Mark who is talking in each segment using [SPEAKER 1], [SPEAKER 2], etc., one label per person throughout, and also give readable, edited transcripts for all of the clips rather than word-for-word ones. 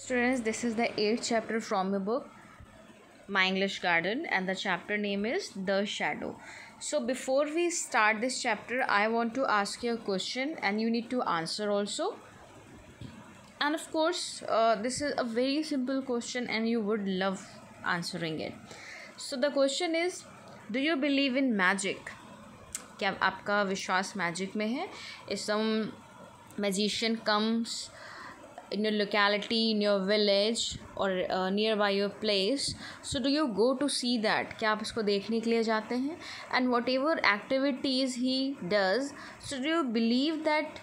[SPEAKER 1] Students, this is the 8th chapter from the book My English Garden, and the chapter name is The Shadow. So before we start this chapter, I want to ask you a question and you need to answer also. And of course, this is a very simple question and you would love answering it. So the question is, do you believe in magic? क्या आपका विश्वास magic में है? If some magician comes in your locality, in your village or nearby your place, so do you go to see that? क्या आप उसको देखने के लिए जाते हैं? And whatever activities he does, so do you believe that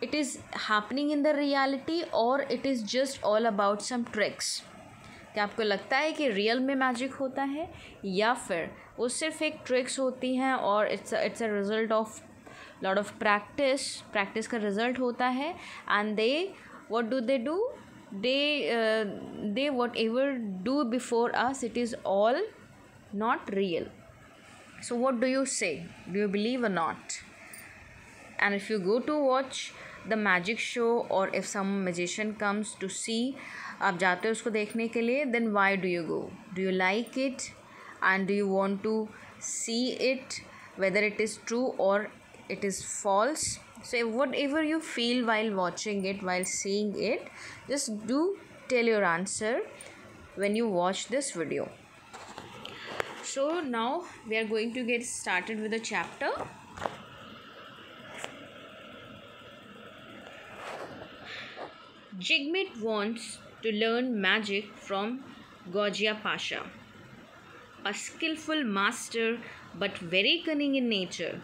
[SPEAKER 1] it is happening in the reality or it is just all about some tricks? क्या आपको लगता है कि रियल में मैजिक होता है या फिर वो सिर्फ एक ट्रिक्स होती हैं और it's a result of lot of practice का रिजल्ट होता है and they what do they whatever do before us, it is all not real. So what do you say? Do you believe or not? And if you go to watch the magic show or if some magician comes to see, आप जाते हो उसको देखने के लिए, then why do you go? Do you like it and do you want to see it whether it is true or it is false? So whatever you feel while watching it, while seeing it, just do tell your answer when you watch this video. So now we are going to get started with the chapter. Jigmet wants to learn magic from Gojia Pasha, a skillful master but very cunning in nature.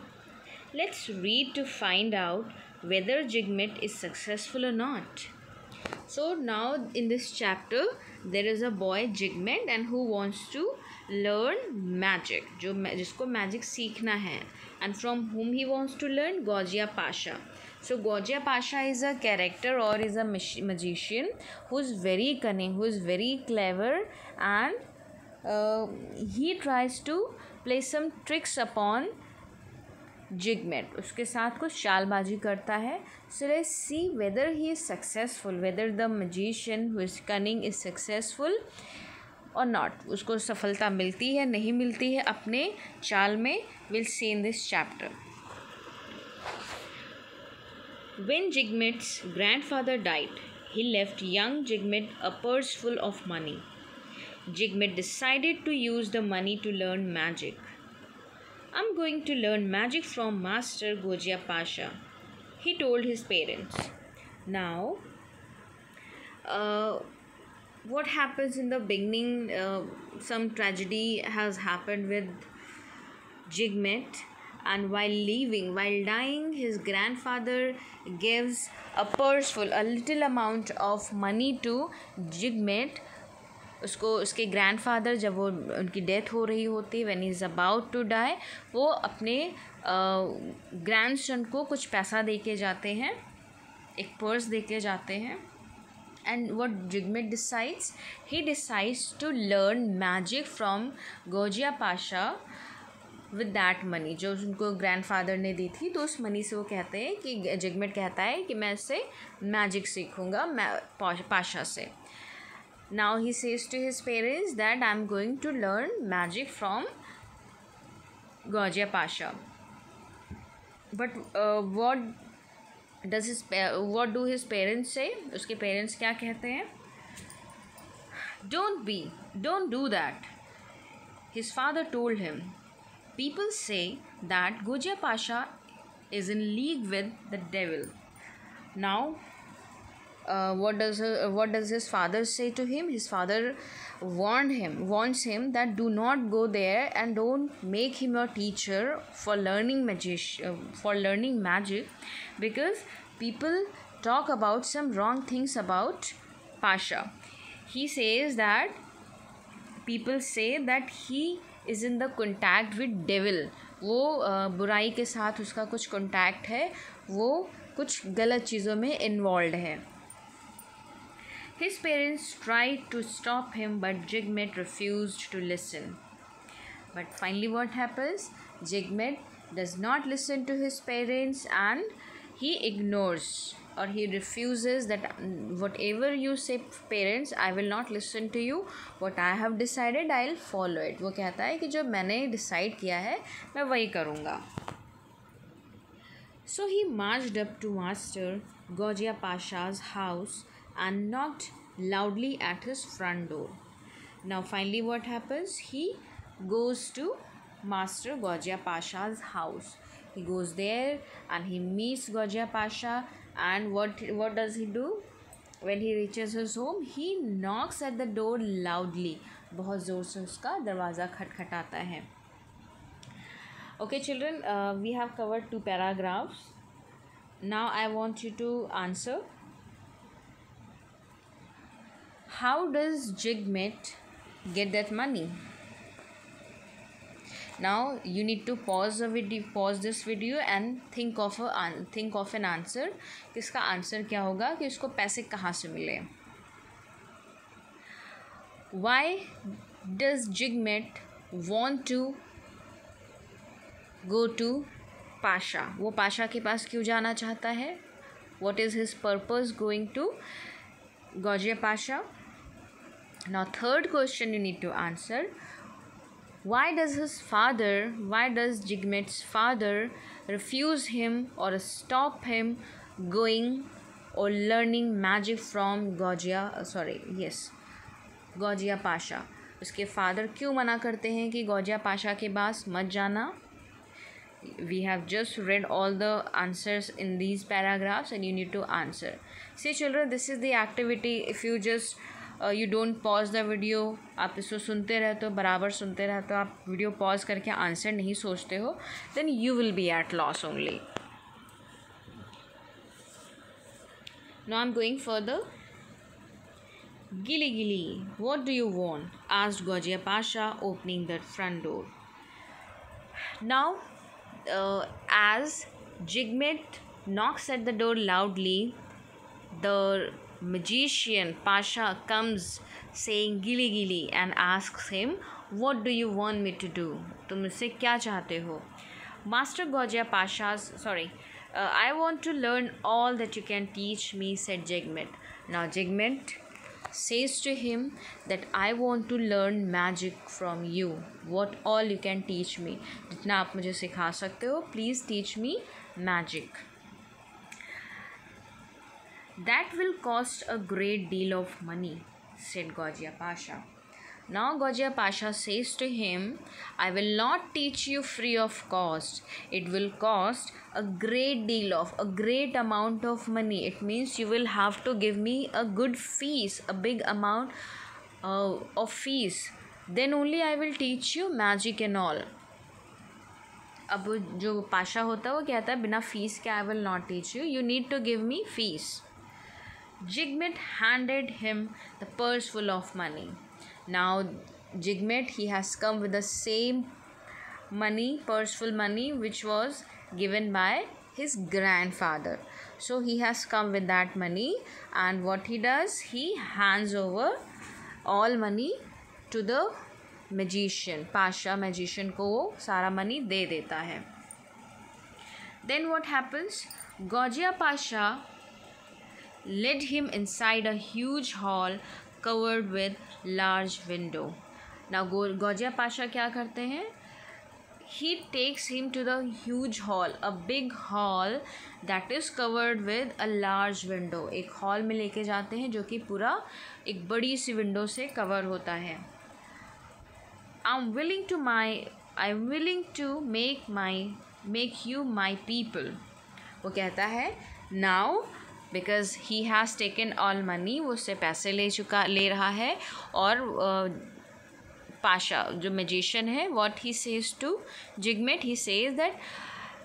[SPEAKER 1] Let's read to find out whether Jigmet is successful or not. So now in this chapter there is a boy Jigmet and who wants to learn magic, जिसको magic सीखना है, and from whom he wants to learn? Gojia Pasha. So Gojia Pasha is a character or is a magician who is very cunning, who is very clever, and he tries to play some tricks upon Jigmet. उसके साथ कुछ चालबाजी करता है. So let's see whether he is successful, whether the magician who is cunning is successful or not. उसको सफलता मिलती है नहीं मिलती है अपने चाल में. We'll see in this chapter. When Jigmet's grandfather died, he left young Jigmet a purse full of money. Jigmet decided to use the money to learn magic. I'm going to learn magic from Master Gojia Pasha, he told his parents. Now, what happens in the beginning? Some tragedy has happened with Jigmet, and while dying, his grandfather gives a purse full, a little amount of money to Jigmet. उसको उसके grandfather जब वो उनकी death हो रही होती, when he is about to die, वो अपने ग्रैंडसन को कुछ पैसा दे के जाते हैं, एक पर्स दे के जाते हैं. And what Jigmet decides, he decides to learn magic from Gojia Pasha with that money, जो उनको ग्रैंडफादर ने दी थी. तो उस मनी से वो कहते हैं कि जिगमेट कहता है कि मैं इससे मैजिक सीखूँगा पाशा से. Now he says to his parents that I am going to learn magic from Gojia Pasha. But what do his parents say? उसके parents क्या कहते हैं? Don't do that. His father told him. People say that Gojia Pasha is in league with the devil. Now, what does his father say to him? His father warns him that do not go there and don't make him your teacher for learning magic, because people talk about some wrong things about Pasha. He says that people say that he is in the contact with devil. वो बुराई के साथ उसका कुछ contact है, वो कुछ गलत चीज़ों में involved है. His parents tried to stop him, but Jigmet refused to listen. But finally what happens? Jigmet does not listen to his parents and he ignores or he refuses that whatever you say parents, I will not listen to you, what I have decided I'll follow it. वो कहता है कि जो मैंने decide किया है मैं वही करूँगा. So he marched up to Master Gojia Pasha's house and knocked loudly at his front door. Now finally what happens? He goes to Master Gojia Pasha's house. He goes there and he meets Gojia Pasha, and what does he do? When he reaches his home, he knocks at the door loudly. बहुत ज़ोर से उसका दरवाज़ा खटखटाता है. Okay children, we have covered 2 paragraphs. Now I want you to answer. How does Jigmet get that money? Now you need to pause this video and think of an answer. इसका answer क्या होगा कि उसको पैसे कहाँ से मिले. Why does Jigmet want to go to Pasha? वो पाशा के पास क्यों जाना चाहता है? What is his purpose going to Gojia Pasha? Now third question you need to answer. Why does Jigmet's father refuse him or stop him going or learning magic from Gojia Pasha? उसके father क्यों मना करते हैं कि गौजिया पाशा के पास मत जाना? We have just read all the answers in these paragraphs and you need to answer. See children, this is the activity. If you just you don't pause the video, आप इसको सुनते रहते हो, बराबर सुनते रहते हो, आप वीडियो पॉज करके आंसर नहीं सोचते हो, then you will be at loss only. Now I'm going further. Gili Gili, what do you want? Asked Gojia Pasha, opening the front door. Now as Jigmet knocks at the door loudly, the magician Pasha comes saying Gili Gili and asks him, what do you want me to do? तुम मुझसे क्या चाहते हो? Master Gojia Pasha's I want to learn all that you can teach me, said Jigmet. Now Jigmet says to him that I want to learn magic from you. What all you can teach me? जितना आप मुझे सिखा सकते हो, please teach me magic. That will cost a great deal of money, said Gojia Pasha. Now Gojia Pasha says to him, I will not teach you free of cost. It will cost a great amount of money. It means you will have to give me a good fees, a big amount of fees. Then only I will teach you magic and all. अब जो पाशा होता है वो कहता है बिना fees के I will not teach you. You need to give me fees. Jigmet handed him the purse full of money. Now Jigmet, he has come with the same money, purseful money, which was given by his grandfather. So he has come with that money, and what he does, he hands over all money to the magician. Pasha magician को वो सारा money दे देता है. Then what happens? Gojia Pasha led him inside a huge hall covered with large window. Now Gojia Pasha क्या करते हैं? He takes him to the huge hall, a big hall that is covered with a large window. एक hall में लेके जाते हैं जो कि पूरा एक बड़ी सी window से cover होता है. I'm willing to make you my people. वो कहता है now because he has taken all money, वो उससे पैसे ले रहा है. और पाशा जो magician है, what he says to Jigmet, he says that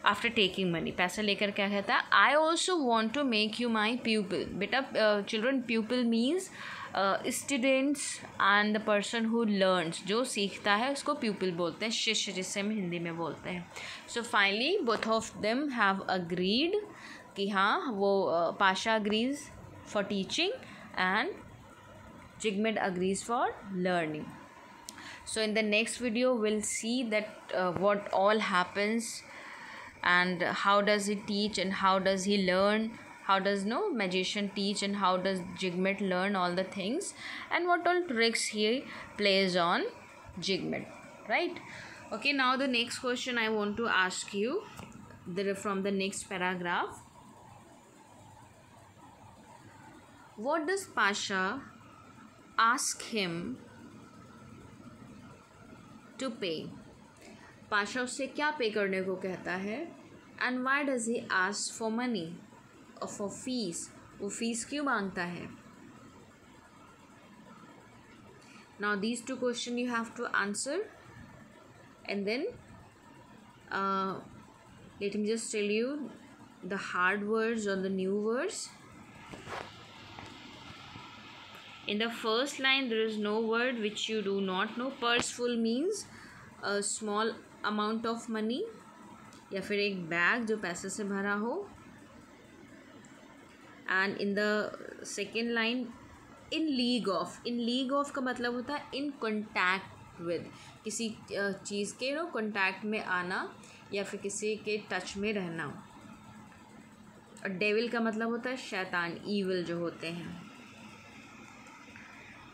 [SPEAKER 1] after taking money, पैसा लेकर क्या कहता है, I also want to make you my pupil. बेटा children, pupil means students and the person who learns, जो सीखता है उसको pupil बोलते हैं, शिष्य जिसे हम हिंदी में बोलते हैं. So finally both of them have agreed कि हाँ वो Pasha agrees for teaching and Jigmet agrees for learning. So in the next video we'll see that what all happens and how does he teach and how does he learn, how does no magician teach and how does Jigmet learn all the things, and what all tricks he plays on Jigmet, right? Okay, now the next question I want to ask you from the next paragraph. What does Pasha ask him to pay? Pasha उससे क्या पे करने को कहता है, and why does he ask for money or for fees, वो fees क्यों मांगता है? Now these two question you have to answer, and then let me just tell you the hard words or the new words. In the first line there is no word which you do not know. Purseful means a small amount of money या फिर एक bag जो पैसे से भरा हो. And in the second line in league of. In league of का मतलब होता है इन कॉन्टैक्ट विद, किसी चीज़ के कॉन्टैक्ट में आना या फिर किसी के टच में रहना. और डेविल का मतलब होता है शैतान, ईविल जो होते हैं.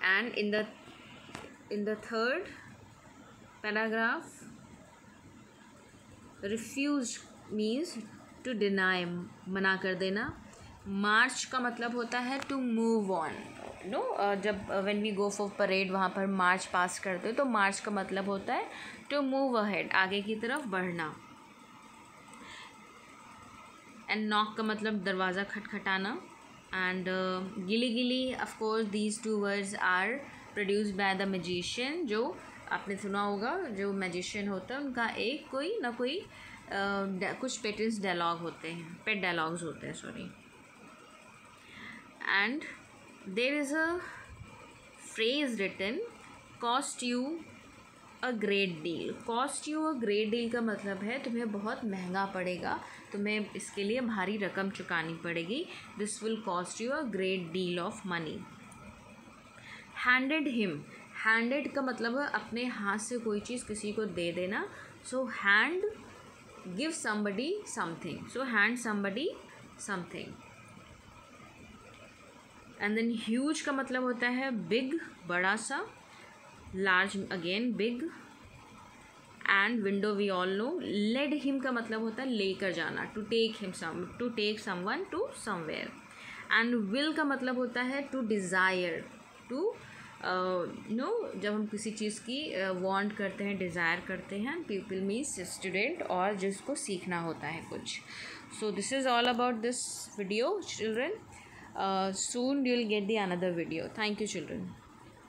[SPEAKER 1] And in the third paragraph, refuse means to deny, मना कर देना. march का मतलब होता है to move on. जब when we go for parade वहाँ पर march पास करते हो तो march का मतलब होता है to move ahead, आगे की तरफ बढ़ना. and knock का मतलब दरवाज़ा खटखटाना. and गिली गिली, of course these two words are produced by the magician. जो आपने सुना होगा, जो magician होता है उनका एक कोई ना कोई कुछ पेटेंस डायलॉग होते हैं, पेट डायलॉग्स होते हैं, sorry. and there is a phrase written, cost you a great deal. cost you a great deal का मतलब है तुम्हें बहुत महंगा पड़ेगा, तुम्हें इसके लिए भारी रकम चुकानी पड़ेगी. This will cost you a great deal of money. Handed him. Handed का मतलब है अपने हाथ से कोई चीज़ किसी को दे देना. So hand give somebody something, so hand somebody something. And then huge का मतलब होता है बिग, बड़ा सा. Large again big. And window we all know. Led him का मतलब होता है लेकर जाना, to take him to take someone to somewhere. And will का मतलब होता है टू डिज़ायर, टू जब हम किसी चीज़ की वांट करते हैं, डिज़ायर करते हैं. पीपल मीन्स स्टूडेंट, और जिसको सीखना होता है कुछ. So this is all about this video children. Soon you will get the another video. Thank you children.